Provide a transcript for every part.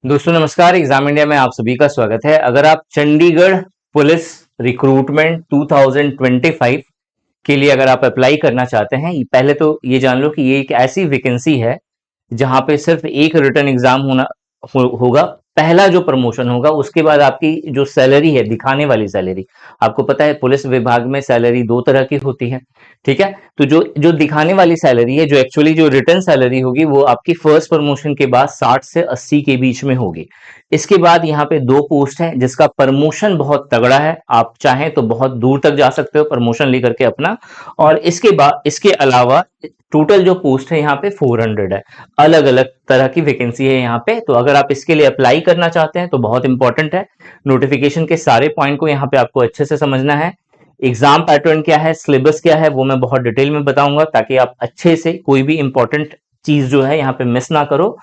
दोस्तों नमस्कार। Exam India में आप सभी का स्वागत है। अगर आप चंडीगढ़ पुलिस रिक्रूटमेंट 2025 के लिए अगर आप अप्लाई करना चाहते हैं, पहले तो ये जान लो कि ये एक ऐसी वैकेंसी है जहां पे सिर्फ एक रिटन एग्जाम होगा। पहला जो प्रमोशन होगा उसके बाद आपकी जो सैलरी है, दिखाने वाली सैलरी, आपको पता है पुलिस विभाग में सैलरी दो तरह की होती है, ठीक है। तो जो जो दिखाने वाली सैलरी है, जो एक्चुअली जो रिटर्न सैलरी होगी, वो आपकी फर्स्ट प्रमोशन के बाद 60 से 80 के बीच में होगी। इसके बाद यहाँ पे दो पोस्ट है जिसका प्रमोशन बहुत तगड़ा है, आप चाहें तो बहुत दूर तक जा सकते हो प्रमोशन लेकर के अपना। और इसके बाद इसके अलावा टोटल जो पोस्ट है यहाँ पे 400 है। अलग अलग तरह की वैकेंसी है यहाँ पे। तो अगर आप इसके लिए अप्लाई करना चाहते हैं तो बहुत इंपॉर्टेंट है, नोटिफिकेशन के सारे पॉइंट को यहाँ पे आपको अच्छे से समझना है। एग्जाम पैटर्न क्या है, सिलेबस क्या है, वो मैं बहुत डिटेल में बताऊंगा ताकि आप अच्छे से कोई भी इंपॉर्टेंट चीज जो है यहाँ पे मिस ना करो।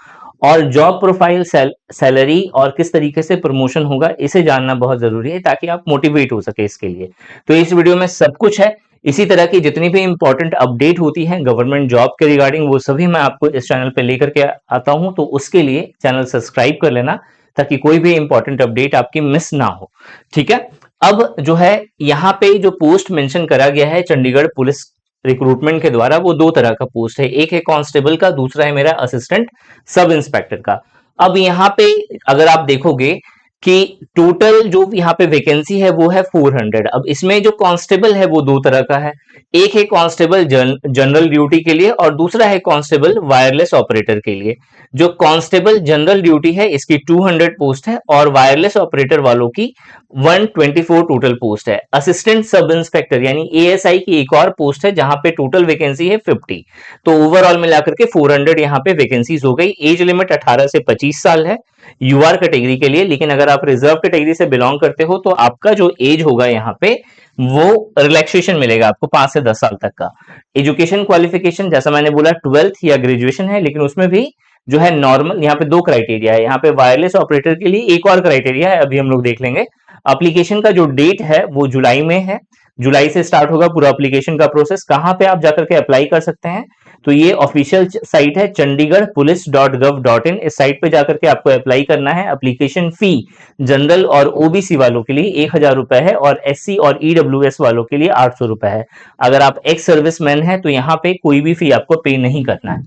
और जॉब प्रोफाइल, सैलरी और किस तरीके से प्रमोशन होगा, इसे जानना बहुत जरूरी है ताकि आप मोटिवेट हो सके इसके लिए। तो इस वीडियो में सब कुछ है। इसी तरह की जितनी भी इंपॉर्टेंट अपडेट होती है गवर्नमेंट जॉब के रिगार्डिंग, वो सभी मैं आपको इस चैनल पे लेकर के आता हूं। तो उसके लिए चैनल सब्सक्राइब कर लेना ताकि कोई भी इंपॉर्टेंट अपडेट आपकी मिस ना हो, ठीक है। अब जो है यहाँ पे जो पोस्ट मेंशन करा गया है चंडीगढ़ पुलिस रिक्रूटमेंट के द्वारा, वो दो तरह का पोस्ट है। एक है कांस्टेबल का, दूसरा है मेरा असिस्टेंट सब इंस्पेक्टर का। अब यहाँ पे अगर आप देखोगे कि टोटल जो यहाँ पे वैकेंसी है वो है 400। अब इसमें जो कांस्टेबल है वो दो तरह का है। एक है कांस्टेबल जनरल ड्यूटी के लिए और दूसरा है कांस्टेबल वायरलेस ऑपरेटर के लिए। जो कांस्टेबल जनरल ड्यूटी है इसकी 200 पोस्ट है और वायरलेस ऑपरेटर वालों की 124 टोटल पोस्ट है। असिस्टेंट सब इंस्पेक्टर यानी एएसआई की एक और पोस्ट है जहां पे टोटल वैकेंसी है 50। तो ओवरऑल मिलाकर के 400 यहाँ पे वैकेंसीज हो गई। एज लिमिट 18 से 25 साल है यूआर कैटेगरी के लिए, लेकिन अगर आप रिजर्व कैटेगरी से बिलोंग करते हो तो आपका जो एज होगा यहाँ पे वो रिलैक्सेशन मिलेगा आपको 5 से 10 साल तक का। एजुकेशन क्वालिफिकेशन जैसा मैंने बोला 12th या ग्रेजुएशन है, लेकिन उसमें भी जो है नॉर्मल, यहाँ पे दो क्राइटेरिया है। यहाँ पे वायरलेस ऑपरेटर के लिए एक और क्राइटेरिया है, अभी हम लोग देख लेंगे। एप्लीकेशन का जो डेट है वो जुलाई में है, जुलाई से स्टार्ट होगा पूरा एप्लीकेशन का प्रोसेस। कहां पे आप जाकर के अप्लाई कर सकते हैं, तो ये ऑफिशियल साइट है चंडीगढ़ पुलिस.gov.in। इस साइट पे जाकर के आपको अप्लाई करना है। एप्लीकेशन फी जनरल और ओबीसी वालों के लिए 1000 रुपए है और एससी और ईडब्ल्यूएस वालों के लिए 800 रुपए है। अगर आप एक्स सर्विसमैन है तो यहाँ पे कोई भी फी आपको पे नहीं करना है,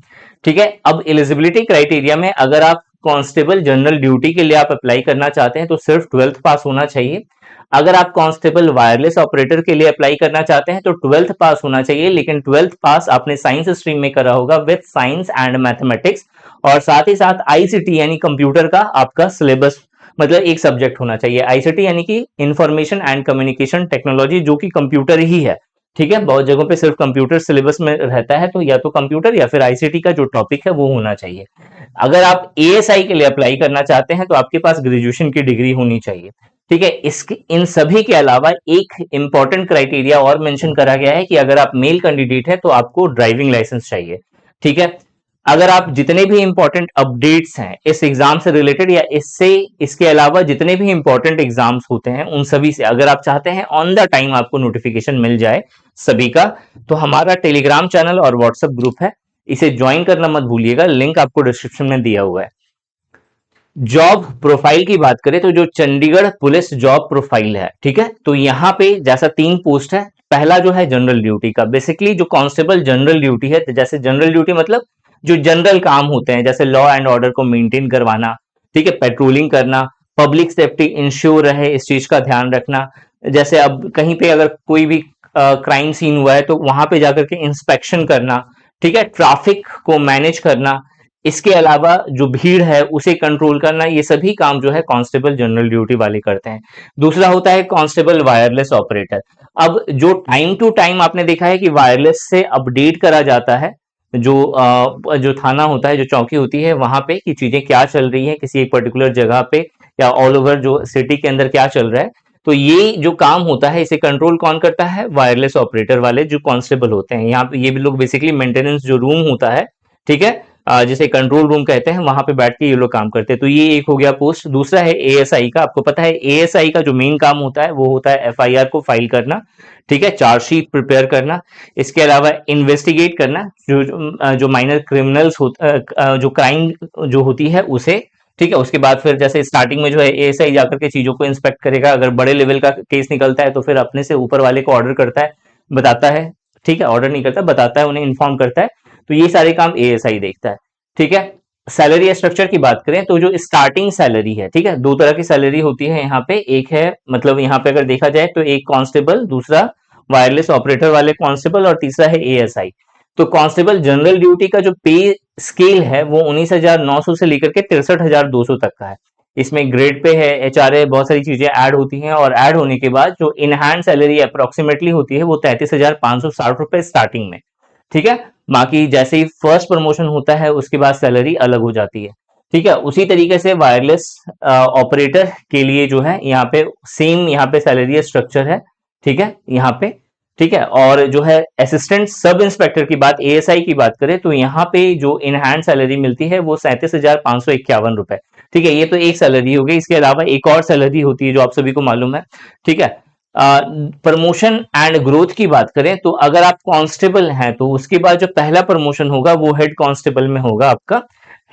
ठीक है। अब एलिजिबिलिटी क्राइटेरिया में अगर आप कांस्टेबल जनरल ड्यूटी के लिए आप अप्लाई करना चाहते हैं तो सिर्फ 12th पास होना चाहिए। अगर आप कांस्टेबल वायरलेस ऑपरेटर के लिए अप्लाई करना चाहते हैं तो 12th पास होना चाहिए, लेकिन 12th पास आपने साइंस स्ट्रीम में करा होगा विद साइंस एंड मैथमेटिक्स। और साथ ही साथ आईसीटी यानी कंप्यूटर का आपका सिलेबस, मतलब एक सब्जेक्ट होना चाहिए। आईसीटी यानी कि इंफॉर्मेशन एंड कम्युनिकेशन टेक्नोलॉजी, जो कि कंप्यूटर ही है, ठीक है। बहुत जगहों पे सिर्फ कंप्यूटर सिलेबस में रहता है, तो या तो कंप्यूटर या फिर आईसीटी का जो टॉपिक है वो होना चाहिए। अगर आप एएसआई के लिए अप्लाई करना चाहते हैं तो आपके पास ग्रेजुएशन की डिग्री होनी चाहिए, ठीक है। इसके इन सभी के अलावा एक इंपॉर्टेंट क्राइटेरिया और मेंशन करा गया है कि अगर आप मेल कैंडिडेट है तो आपको ड्राइविंग लाइसेंस चाहिए, ठीक है। अगर आप जितने भी इंपॉर्टेंट अपडेट्स हैं इस एग्जाम से रिलेटेड या इससे इसके अलावा जितने भी इंपॉर्टेंट एग्जाम्स होते हैं उन सभी से अगर आप चाहते हैं ऑन द टाइम आपको नोटिफिकेशन मिल जाए सभी का, तो हमारा टेलीग्राम चैनल और व्हाट्सएप ग्रुप है, इसे ज्वाइन करना मत भूलिएगा, लिंक आपको डिस्क्रिप्शन में दिया हुआ है। जॉब प्रोफाइल की बात करें तो जो चंडीगढ़ पुलिस जॉब प्रोफाइल है, ठीक है, तो यहाँ पे जैसा 3 पोस्ट है। पहला जो है जनरल ड्यूटी का, बेसिकली जो कांस्टेबल जनरल ड्यूटी है, तो जैसे जनरल ड्यूटी मतलब जो जनरल काम होते हैं जैसे लॉ एंड ऑर्डर को मेंटेन करवाना, ठीक है, पेट्रोलिंग करना, पब्लिक सेफ्टी इंश्योर रहे इस चीज का ध्यान रखना। जैसे अब कहीं पे अगर कोई भी क्राइम सीन हुआ है तो वहां पे जाकर के इंस्पेक्शन करना, ठीक है, ट्रैफिक को मैनेज करना, इसके अलावा जो भीड़ है उसे कंट्रोल करना, ये सभी काम जो है कांस्टेबल जनरल ड्यूटी वाले करते हैं। दूसरा होता है कांस्टेबल वायरलेस ऑपरेटर। अब जो टाइम टू टाइम आपने देखा है कि वायरलेस से अपडेट करा जाता है, जो थाना होता है, जो चौकी होती है वहां पे, कि चीजें क्या चल रही है किसी एक पर्टिकुलर जगह पे या ऑल ओवर जो सिटी के अंदर क्या चल रहा है। तो ये जो काम होता है इसे कंट्रोल कौन करता है, वायरलेस ऑपरेटर वाले जो कांस्टेबल होते हैं। यहाँ पे ये भी लोग बेसिकली मेंटेनेंस जो रूम होता है, ठीक है, जिसे कंट्रोल रूम कहते हैं, वहां पे बैठ के ये लोग काम करते हैं। तो ये एक हो गया पोस्ट। दूसरा है एएसआई का। आपको पता है एएसआई का जो मेन काम होता है वो होता है एफआईआर को फाइल करना, ठीक है, चार्जशीट प्रिपेयर करना, इसके अलावा इन्वेस्टिगेट करना, जो माइनर क्रिमिनल्स जो क्राइम जो होती है उसे ठीक है, उसके बाद फिर जैसे स्टार्टिंग में जो है एएसआई जाकर के चीजों को इंस्पेक्ट करेगा, अगर बड़े लेवल का केस निकलता है तो फिर अपने से ऊपर वाले को ऑर्डर करता है, बताता है। ठीक है, ऑर्डर नहीं करता, बताता है, उन्हें इन्फॉर्म करता है। तो ये सारे काम एएसआई देखता है। ठीक है, सैलरी स्ट्रक्चर की बात करें तो जो स्टार्टिंग सैलरी है, ठीक है, दो तरह की सैलरी होती है यहाँ पे। एक है, मतलब यहाँ पे अगर देखा जाए तो एक कांस्टेबल, दूसरा वायरलेस ऑपरेटर वाले कांस्टेबल, और तीसरा है एएसआई। तो कांस्टेबल जनरल ड्यूटी का जो पे स्केल है वो 19,900 से लेकर के 63,200 तक का है। इसमें ग्रेड पे है, एचआरए, बहुत सारी चीजें ऐड होती हैं, और ऐड होने के बाद जो इन हैंड सैलरी अप्रोक्सीमेटली होती है वो 33,560 रुपए स्टार्टिंग में। ठीक है, बाकी जैसे ही फर्स्ट प्रमोशन होता है उसके बाद सैलरी अलग हो जाती है। ठीक है, उसी तरीके से वायरलेस ऑपरेटर के लिए जो है यहाँ पे सेम यहाँ पे सैलरी स्ट्रक्चर है। ठीक है, यहाँ पे ठीक है, और जो है असिस्टेंट सब इंस्पेक्टर की बात, एएसआई की बात करें तो यहाँ पे जो इन हैंड सैलरी मिलती है वो 37,551 रुपए। ठीक है, ये तो एक सैलरी हो गई। इसके अलावा एक और सैलरी होती है जो आप सभी को मालूम है। ठीक है, प्रमोशन एंड ग्रोथ की बात करें तो अगर आप कांस्टेबल हैं तो उसके बाद जो पहला प्रमोशन होगा वो हेड कांस्टेबल में होगा आपका।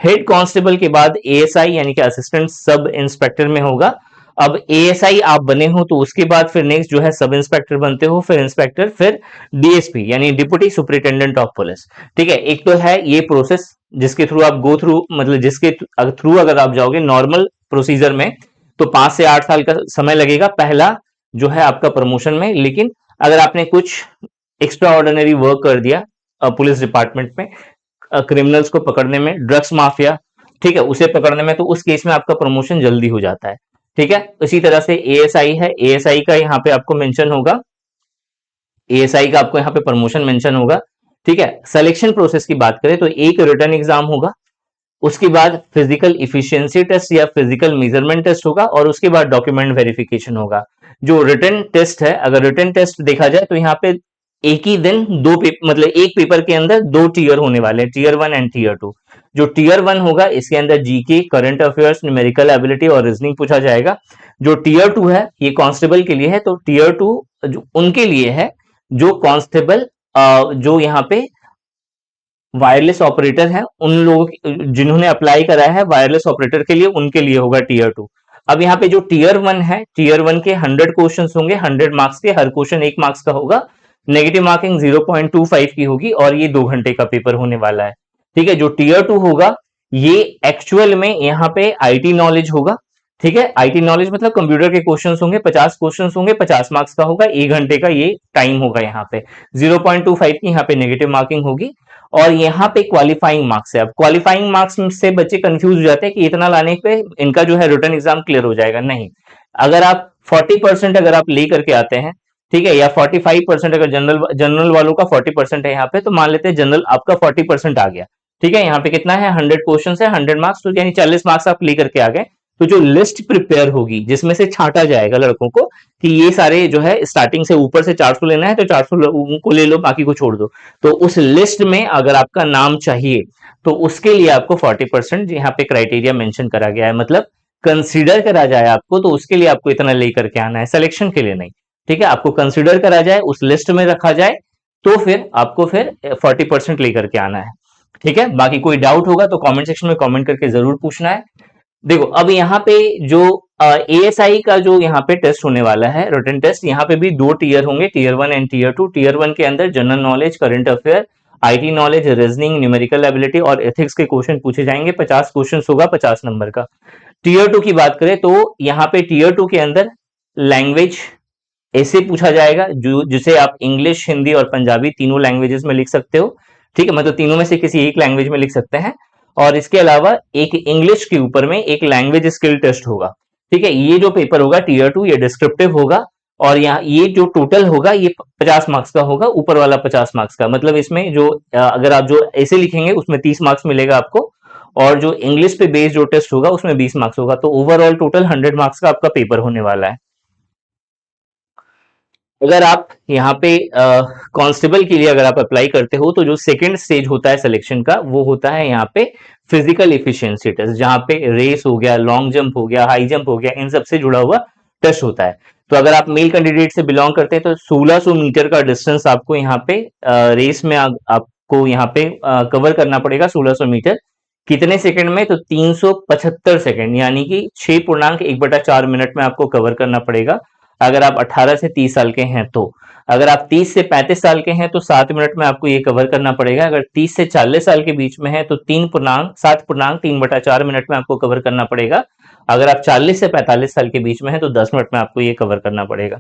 हेड कांस्टेबल के बाद एएसआई यानी कि असिस्टेंट सब इंस्पेक्टर में होगा। अब एएसआई आप बने हो तो उसके बाद फिर नेक्स्ट जो है सब इंस्पेक्टर बनते हो, फिर इंस्पेक्टर, फिर डीएसपी यानी डिप्टी सुपरिटेंडेंट ऑफ पुलिस। ठीक है, एक तो है ये प्रोसेस जिसके थ्रू आप गो थ्रू, मतलब जिसके थ्रू अगर आप जाओगे नॉर्मल प्रोसीजर में तो 5 से 8 साल का समय लगेगा पहला जो है आपका प्रमोशन में। लेकिन अगर आपने कुछ एक्स्ट्रा ऑर्डिनरी वर्क कर दिया पुलिस डिपार्टमेंट में, क्रिमिनल्स को पकड़ने में, ड्रग्स माफिया, ठीक है, उसे पकड़ने में, तो उस केस में आपका प्रमोशन जल्दी हो जाता है। ठीक है, इसी तरह से एएसआई है, एएसआई का यहाँ पे आपको मेंशन होगा, एएसआई का आपको यहाँ पे प्रमोशन मेंशन होगा। ठीक है, सिलेक्शन प्रोसेस की बात करें तो एक रिटर्न एग्जाम होगा, उसके बाद फिजिकल इफिशियंसी टेस्ट या फिजिकल मेजरमेंट टेस्ट होगा, और उसके बाद डॉक्यूमेंट वेरिफिकेशन होगा। जो रिटर्न टेस्ट है, अगर रिटर्न टेस्ट देखा जाए तो यहाँ पे एक ही दिन दो पेपर, मतलब एक पेपर के अंदर दो टीयर होने वाले हैं, टीयर 1 एंड टीयर 2। जो टीयर 1 होगा इसके अंदर GK, current affairs, numerical ability और रीजनिंग पूछा जाएगा। जो टीयर 2 है ये कांस्टेबल के लिए है, तो टीयर 2 जो उनके लिए है जो कांस्टेबल, जो यहाँ पे वायरलेस ऑपरेटर है, उन लोगों जिन्होंने अप्लाई करा है वायरलेस ऑपरेटर के लिए, उनके लिए होगा टीयर 2। अब यहाँ पे जो टीयर 1 है, टीयर 1 के 100 क्वेश्चंस होंगे, 100 मार्क्स के, हर क्वेश्चन 1 मार्क्स का होगा, नेगेटिव मार्किंग 0.25 की होगी, और ये 2 घंटे का पेपर होने वाला है। ठीक है, जो टीयर 2 होगा ये एक्चुअल में यहाँ पे आईटी नॉलेज होगा। ठीक है, आईटी नॉलेज मतलब कंप्यूटर के क्वेश्चंस होंगे, 50 क्वेश्चंस होंगे, 50 मार्क्स का होगा, 1 घंटे का ये टाइम होगा। यहाँ पे 0.25 की यहाँ पे नेगेटिव मार्किंग होगी, और यहाँ पे क्वालिफाइंग मार्क्स है। अब क्वालिफाइंग मार्क्स से बच्चे कंफ्यूज हो जाते हैं कि इतना लाने पे इनका जो है रिटर्न एग्जाम क्लियर हो जाएगा। नहीं, अगर आप 40% अगर आप ले करके आते हैं, ठीक है, या 45% अगर जनरल जनरल वालों का 40% है यहाँ पे, तो मान लेते हैं जनरल आपका 40% आ गया। ठीक है, यहाँ पे कितना है, 100 क्वेश्चन है, 100 मार्क्स, तो यानी 40 मार्क्स आप लेकर के आ गए। तो जो लिस्ट प्रिपेयर होगी जिसमें से छांटा जाएगा लड़कों को कि ये सारे जो है स्टार्टिंग से ऊपर से 400 लेना है तो 400 को ले लो, बाकी को छोड़ दो, तो उस लिस्ट में अगर आपका नाम चाहिए तो उसके लिए आपको 40% यहाँ पे क्राइटेरिया मेंशन करा गया है, मतलब कंसीडर करा जाए आपको तो उसके लिए आपको इतना लेकर के आना है, सिलेक्शन के लिए नहीं। ठीक है, आपको कंसीडर करा जाए, उस लिस्ट में रखा जाए, तो फिर आपको फिर 40% लेकर के आना है। ठीक है, बाकी कोई डाउट होगा तो कमेंट सेक्शन में कमेंट करके जरूर पूछना है। देखो अब यहाँ पे जो एएसआई का जो यहाँ पे टेस्ट होने वाला है, रिटन टेस्ट, यहाँ पे भी 2 टीयर होंगे, टीयर 1 एंड टीयर 2। टीयर 1 के अंदर general knowledge, current affair, IT knowledge, reasoning, numerical ability और एथिक्स के क्वेश्चन पूछे जाएंगे। 50 क्वेश्चन होगा, 50 नंबर का। टीयर 2 की बात करें तो यहाँ पे टीयर 2 के अंदर लैंग्वेज ऐसे पूछा जाएगा जो जिसे आप इंग्लिश, हिंदी और पंजाबी तीनों लैंग्वेजेस में लिख सकते हो। ठीक है, मतलब तीनों में से किसी एक लैंग्वेज में लिख सकते हैं। और इसके अलावा एक इंग्लिश के ऊपर में एक लैंग्वेज स्किल टेस्ट होगा। ठीक है, ये जो पेपर होगा टीयर 2 ये डिस्क्रिप्टिव होगा, और यहाँ ये जो टोटल होगा ये 50 मार्क्स का होगा, ऊपर वाला 50 मार्क्स का। मतलब इसमें जो अगर आप जो ऐसे लिखेंगे उसमें 30 मार्क्स मिलेगा आपको, और जो इंग्लिश पे बेस्ड जो टेस्ट होगा उसमें 20 मार्क्स होगा। तो ओवरऑल टोटल 100 मार्क्स का आपका पेपर होने वाला है। अगर आप यहाँ पे कांस्टेबल के लिए अगर आप अप्लाई करते हो तो जो सेकंड स्टेज होता है सिलेक्शन का वो होता है यहाँ पे फिजिकल इफिशियंसी टेस्ट, जहाँ पे रेस हो गया, लॉन्ग जंप हो गया, हाई जंप हो गया, इन सब से जुड़ा हुआ टेस्ट होता है। तो अगर आप मेल कैंडिडेट से बिलोंग करते हैं तो 1600 मीटर का डिस्टेंस आपको यहाँ पे रेस में आपको यहाँ पे कवर करना पड़ेगा, 1600 मीटर। कितने सेकंड में? तो 375 सेकंड, यानी कि 6.1/4 मिनट में आपको कवर करना पड़ेगा अगर आप 18 से 30 साल के हैं तो। अगर आप 30 से 35 साल के हैं तो 7 मिनट में आपको ये कवर करना पड़ेगा। अगर 30 से 40 साल के बीच में है तो 7.3/4 मिनट में आपको कवर करना पड़ेगा। अगर आप 40 से 45 साल के बीच में है तो 10 मिनट में आपको ये कवर करना पड़ेगा।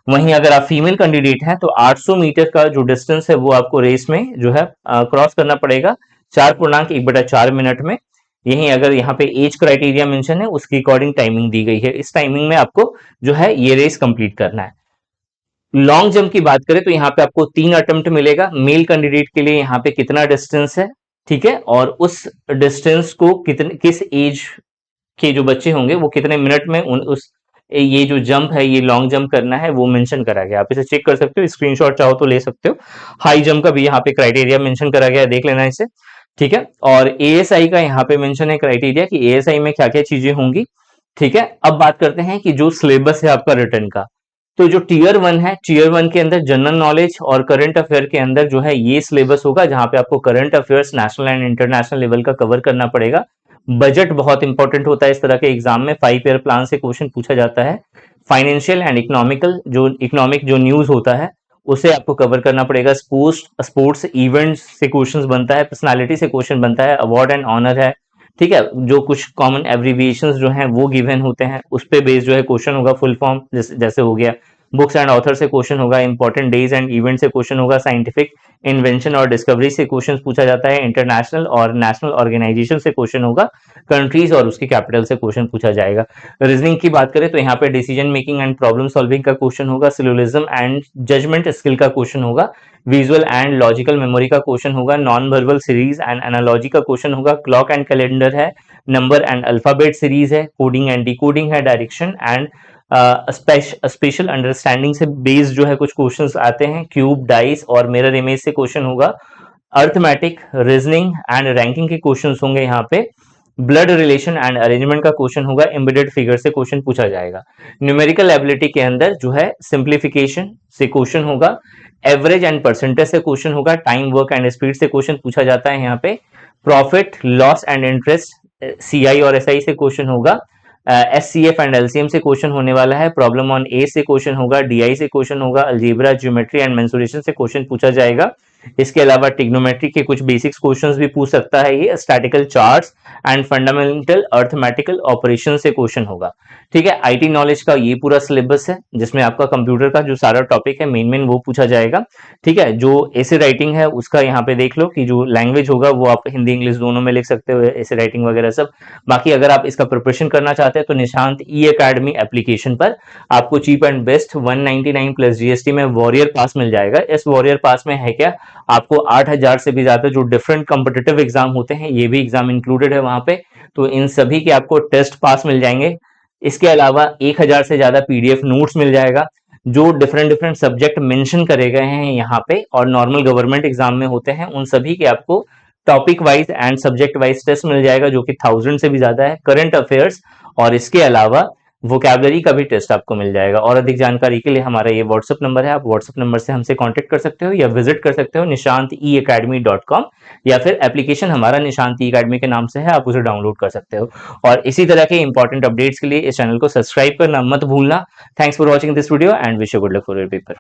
वहीं अगर आप फीमेल कैंडिडेट हैं तो 800 मीटर का जो डिस्टेंस है वो आपको रेस में जो है क्रॉस करना पड़ेगा 4.1/4 मिनट में। यहीं अगर यहाँ पे एज क्राइटेरिया मेंशन है उसके अकॉर्डिंग टाइमिंग दी गई है। इस टाइमिंग में आपको जो है ये रेस कंप्लीट करना है। लॉन्ग जंप की बात करें तो यहाँ पे आपको 3 अटेम्प्ट मिलेगा। मेल कैंडिडेट के लिए यहाँ पे कितना डिस्टेंस है, ठीक है, और उस डिस्टेंस को कितने किस एज के जो बच्चे होंगे वो कितने मिनट में उस ये जो जंप है ये लॉन्ग जंप करना है वो मेंशन करा गया। आप इसे चेक कर सकते हो, स्क्रीनशॉट चाहो तो ले सकते हो। हाई जंप का भी यहाँ पे क्राइटेरिया मेंशन करा गया है, देख लेना इसे, ठीक है। और एएसआई का यहाँ पे मेंशन है क्राइटेरिया कि एएसआई में क्या क्या चीजें होंगी, ठीक है। अब बात करते हैं कि जो सिलेबस है आपका रिटर्न का, तो जो टीयर 1 है, टीयर 1 के अंदर जनरल नॉलेज और करंट अफेयर के अंदर जो है ये सिलेबस होगा, जहां पे आपको current affairs national and international level का कवर करना पड़ेगा। बजट बहुत इंपॉर्टेंट होता है इस तरह के एग्जाम में, 5 ईयर प्लान से क्वेश्चन पूछा जाता है। फाइनेंशियल एंड इकोनॉमिकल जो इकोनॉमिक जो न्यूज होता है उसे आपको कवर करना पड़ेगा। स्पोर्ट्स इवेंट्स से क्वेश्चन बनता है, पर्सनालिटी से क्वेश्चन बनता है, अवार्ड एंड ऑनर है, ठीक है। जो कुछ कॉमन एब्रीविएशंस जो हैं वो गिवन होते हैं, उस पे बेस्ड जो है क्वेश्चन होगा। फुल फॉर्म जैसे हो गया, बुक्स एंड ऑथर से क्वेश्चन होगा, इंपॉर्टेंट डेज एंड इवेंट से क्वेश्चन होगा, साइंटिफिक इन्वेंशन और डिस्कवरी से क्वेश्चन पूछा जाता है, इंटरनेशनल और नेशनल ऑर्गेनाइजेशन से क्वेश्चन होगा, कंट्रीज और उसकी कैपिटल से क्वेश्चन पूछा जाएगा। रीजनिंग की बात करें तो यहाँ पे decision making and problem solving का क्वेश्चन होगा, सिलोजिज्म एंड जजमेंट स्किल का क्वेश्चन होगा, विजुअल एंड लॉजिकल मेमोरी का क्वेश्चन होगा, non verbal series and analogy का क्वेश्चन होगा, क्लॉक एंड कैलेंडर है, नंबर एंड अल्फाबेट सीरीज है, कोडिंग एंड डिकोडिंग है, डायरेक्शन एंड स्पेशल अंडरस्टैंडिंग से बेस्ड जो है कुछ क्वेश्चंस आते हैं, क्यूब, डाइस और मिरर इमेज से क्वेश्चन होगा, अर्थमेटिक, रीजनिंग एंड रैंकिंग के क्वेश्चंस होंगे यहाँ पे, ब्लड रिलेशन एंड अरेंजमेंट का क्वेश्चन होगा, एम्बेडेड फिगर से क्वेश्चन पूछा जाएगा। न्यूमेरिकल एबिलिटी के अंदर जो है सिंप्लीफिकेशन से क्वेश्चन होगा, एवरेज एंड परसेंटेज से क्वेश्चन होगा, टाइम, वर्क एंड स्पीड से क्वेश्चन पूछा जाता है यहाँ पे, profit, loss and interest CI और एसआई से क्वेश्चन होगा, एससीएफ एंड एलसीएम से क्वेश्चन होने वाला है, प्रॉब्लम ऑन ए से क्वेश्चन होगा, डीआई से क्वेश्चन होगा, अलजेब्रा, ज्योमेट्री एंड मेंसुरेशन से क्वेश्चन पूछा जाएगा। इसके अलावा ट्रिग्नोमेट्री के कुछ बेसिक्स क्वेश्चंस भी पूछ सकता है ये, statistical charts and fundamental arithmetical operation से क्वेश्चन होगा, ठीक है। आईटी नॉलेज का ये पूरा सिलेबस है जिसमें आपका कंप्यूटर का जो सारा टॉपिक है मेन वो पूछा जाएगा, ठीक है। जो ऐसे राइटिंग है उसका यहाँ पे देख लो कि जो लैंग्वेज होगा वो आप हिंदी इंग्लिश दोनों में लिख सकते हो, ऐसे राइटिंग वगैरह सब। बाकी अगर आप इसका प्रिपरेशन करना चाहते हैं तो निशांत ई अकेडमी एप्लीकेशन पर आपको cheap and best 199 plus GST में वॉरियर पास मिल जाएगा। इस वॉरियर पास में है क्या, आपको 8000 से भी ज्यादा जो डिफरेंट कॉम्पिटिटिव एग्जाम होते हैं ये भी एग्जाम इंक्लूडेड है वहां पे, तो इन सभी के आपको टेस्ट पास मिल जाएंगे। इसके अलावा 1000 से ज्यादा पीडीएफ नोट्स मिल जाएगा जो डिफरेंट डिफरेंट सब्जेक्ट मेंशन करे गए हैं यहाँ पे और नॉर्मल गवर्नमेंट एग्जाम में होते हैं, उन सभी के आपको topic wise and subject wise test मिल जाएगा जो कि 1000 से भी ज्यादा है, करंट अफेयर्स और इसके अलावा वोकैबुलरी का भी टेस्ट आपको मिल जाएगा। और अधिक जानकारी के लिए हमारा ये व्हाट्सएप नंबर है, आप व्हाट्सएप नंबर से हमसे कांटेक्ट कर सकते हो या विजिट कर सकते हो nishanteacademy.com, या फिर एप्लीकेशन हमारा निशांत ई अकेडमी के नाम से है, आप उसे डाउनलोड कर सकते हो। और इसी तरह के इंपॉर्टेंट अपडेट्स के लिए इस चैनल को सब्सक्राइब करना मत भूलना। Thanks for watching this video and wish you good luck for your paper.